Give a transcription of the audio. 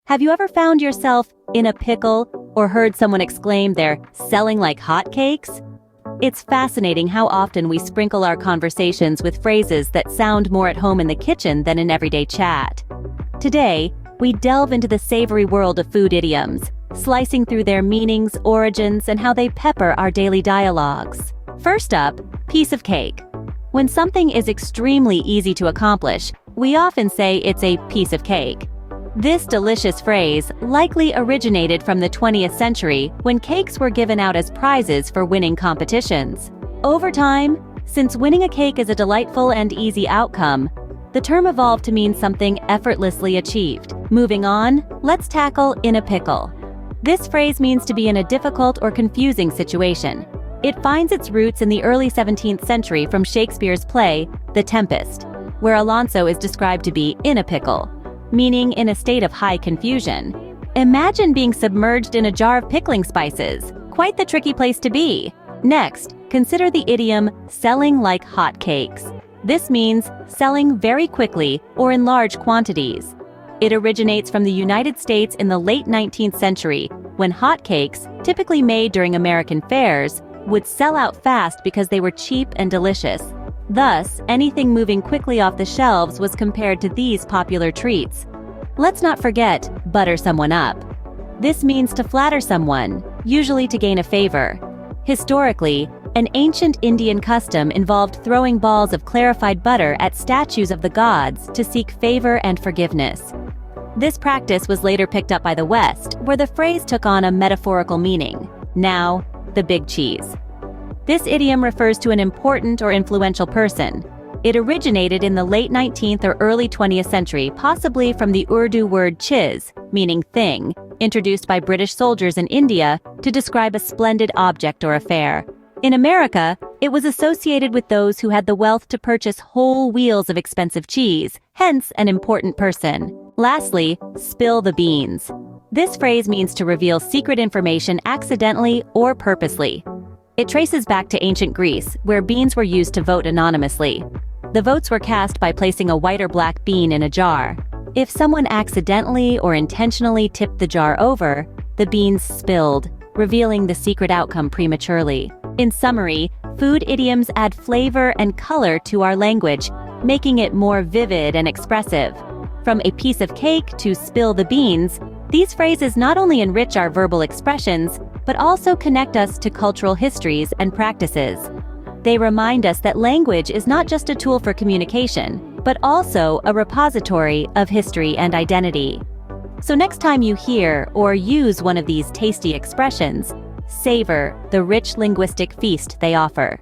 Have you ever found yourself in a pickle or heard someone exclaim they're selling like hotcakes? It's fascinating how often we sprinkle our conversations with phrases that sound more at home in the kitchen than in everyday chat. Today, we delve into the savory world of food idioms, slicing through their meanings, origins, and how they pepper our daily dialogues. First up, piece of cake. When something is extremely easy to accomplish, we often say it's a piece of cake. This delicious phrase likely originated from the 20th century when cakes were given out as prizes for winning competitions. Over time, since winning a cake is a delightful and easy outcome, the term evolved to mean something effortlessly achieved. Moving on, let's tackle in a pickle. This phrase means to be in a difficult or confusing situation. It finds its roots in the early 17th century from Shakespeare's play, The Tempest, where Alonso is described to be in a pickle, meaning in a state of high confusion. Imagine being submerged in a jar of pickling spices. Quite the tricky place to be. Next, consider the idiom selling like hotcakes. This means selling very quickly or in large quantities. It originates from the United States in the late 19th century, when hotcakes, typically made during American fairs, would sell out fast because they were cheap and delicious. Thus, anything moving quickly off the shelves was compared to these popular treats. Let's not forget, butter someone up. This means to flatter someone, usually to gain a favor. Historically, an ancient Indian custom involved throwing balls of clarified butter at statues of the gods to seek favor and forgiveness. This practice was later picked up by the West, where the phrase took on a metaphorical meaning. Now, the big cheese. This idiom refers to an important or influential person. It originated in the late 19th or early 20th century, possibly from the Urdu word chiz, meaning thing, introduced by British soldiers in India to describe a splendid object or affair. In America, it was associated with those who had the wealth to purchase whole wheels of expensive cheese, hence an important person. Lastly, spill the beans. This phrase means to reveal secret information accidentally or purposely. It traces back to ancient Greece, where beans were used to vote anonymously. The votes were cast by placing a white or black bean in a jar. If someone accidentally or intentionally tipped the jar over, the beans spilled, revealing the secret outcome prematurely. In summary, food idioms add flavor and color to our language, making it more vivid and expressive. From a piece of cake to spill the beans, these phrases not only enrich our verbal expressions, but also connect us to cultural histories and practices. They remind us that language is not just a tool for communication, but also a repository of history and identity. So next time you hear or use one of these tasty expressions, savor the rich linguistic feast they offer.